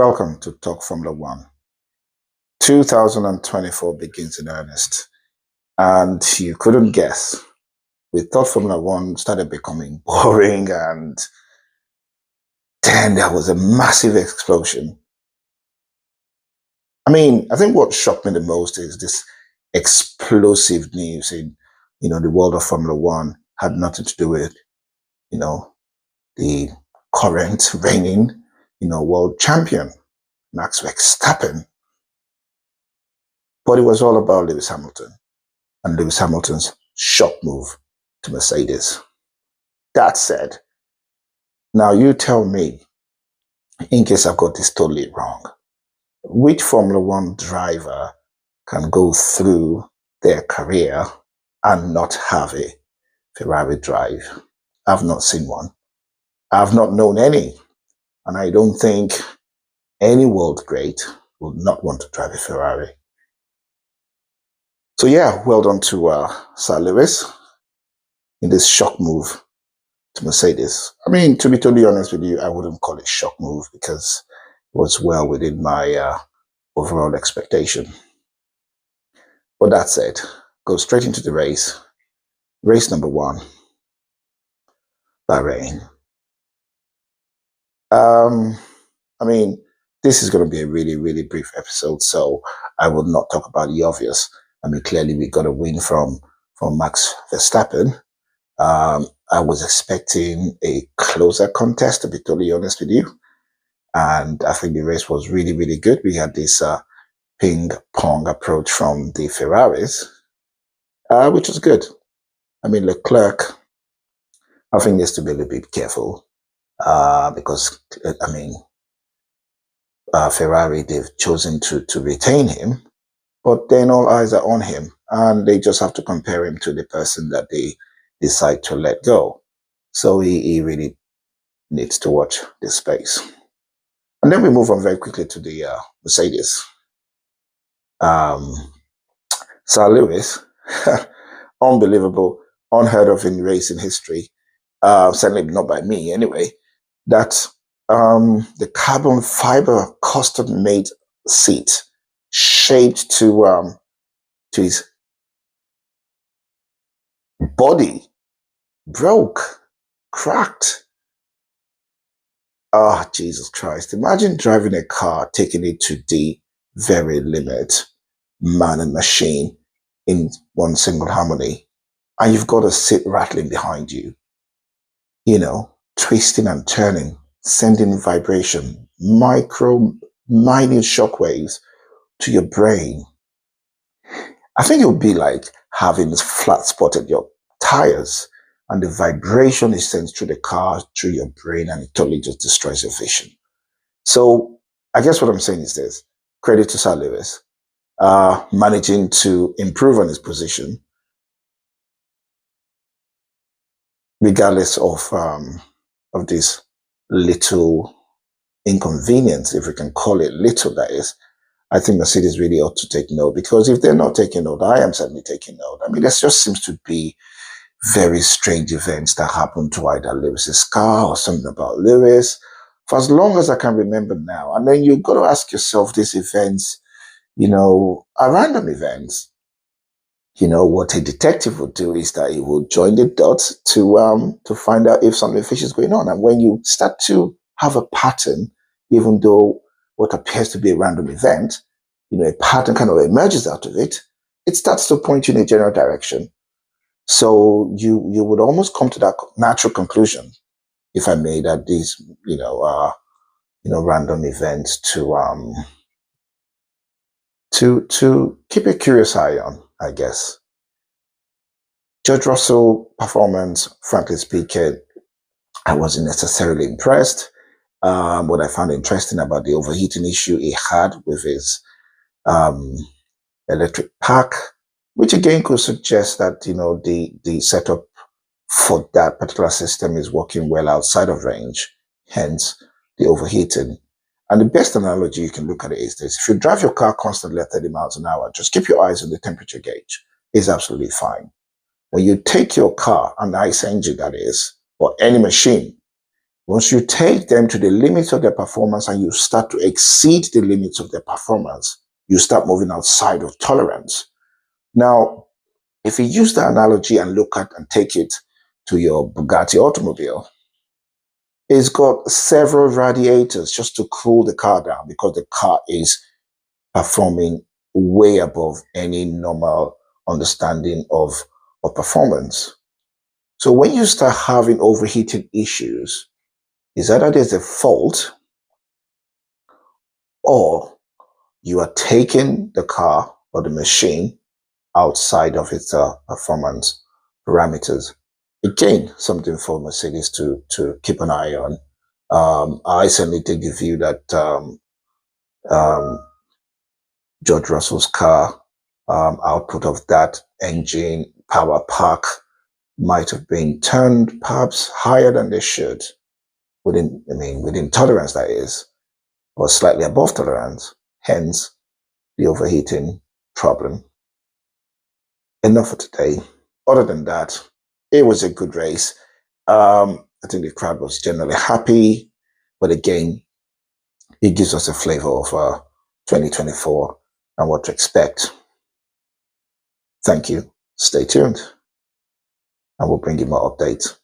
Welcome to Talk Formula One. 2024 begins in earnest, and you couldn't guess. We thought Formula One started becoming boring, and then there was a massive explosion. I think what shocked me the most is this explosive news in, the world of Formula One had nothing to do with, the current reigning, world champion, Max Verstappen. But it was all about Lewis Hamilton and Lewis Hamilton's shock move to Mercedes. That said, now you tell me, in case I've got this totally wrong, which Formula One driver can go through their career and not have a Ferrari drive? I've not seen one. I've not known any. And I don't think any world great would not want to drive a Ferrari. So yeah, well done to Sir Lewis in this shock move to Mercedes. To be totally honest with you, I wouldn't call it shock move because it was well within my overall expectation. But that said, go straight into the race. Race number 1, Bahrain. This is going to be a really, really brief episode, so I will not talk about the obvious. Clearly we got a win from Max Verstappen. I was expecting a closer contest, to be totally honest with you. And I think the race was really, really good. We had this ping-pong approach from the Ferraris, which was good. Leclerc, I think, needs to be a little bit careful because, Ferrari, they've chosen to retain him, but then all eyes are on him, and they just have to compare him to the person that they decide to let go. So he really needs to watch this space. And then we move on very quickly to the Mercedes. Sir Lewis, unbelievable, unheard of in racing history, certainly not by me anyway, that the carbon fiber custom-made seat shaped to his body broke, cracked. Oh, Jesus Christ. Imagine driving a car, taking it to the very limit, man and machine, in one single harmony, and you've got a seat rattling behind you, twisting and turning, sending vibration, minute shockwaves to your brain. I think it would be like having this flat spot at your tires, and the vibration is sent through the car, through your brain, and it totally just destroys your vision. So I guess what I'm saying is this: credit to Sir Lewis, managing to improve on his position, regardless of this little inconvenience, if we can call it little, that is. I think Mercedes really ought to take note, because if they're not taking note, I am certainly taking note. There just seems to be very strange events that happen to either Lewis's car or something about Lewis, for as long as I can remember now. And then you've got to ask yourself, these events, are random events. What a detective would do is that he will join the dots to find out if something fishy is going on. And when you start to have a pattern, even though what appears to be a random event, a pattern kind of emerges out of it, it starts to point you in a general direction. So you would almost come to that natural conclusion, if I may, that these, are, random events to keep a curious eye on, I guess. George Russell performance, frankly speaking, I wasn't necessarily impressed. What I found interesting about the overheating issue he had with his electric pack, which again could suggest that the setup for that particular system is working well outside of range, hence the overheating. And the best analogy you can look at it is this: if you drive your car constantly at 30 miles an hour, just keep your eyes on the temperature gauge. It's absolutely fine. When you take your car, an ICE engine that is, or any machine, Once you take them to the limits of their performance and you start to exceed the limits of their performance, you start moving outside of tolerance. Now, if you use the analogy and look at and take it to your Bugatti automobile, it's got several radiators just to cool the car down because the car is performing way above any normal understanding of performance. So when you start having overheating issues, is either there's a fault or you are taking the car or the machine outside of its performance parameters. Again, something for Mercedes to keep an eye on. I certainly take the view that um, George Russell's car output of that engine power pack might have been turned perhaps higher than they should within tolerance, that is, or slightly above tolerance, hence the overheating problem. Enough for today. Other than that, it was a good race. I think the crowd was generally happy, but again, it gives us a flavor of 2024 and what to expect. Thank you. Stay tuned, and we'll bring you more updates.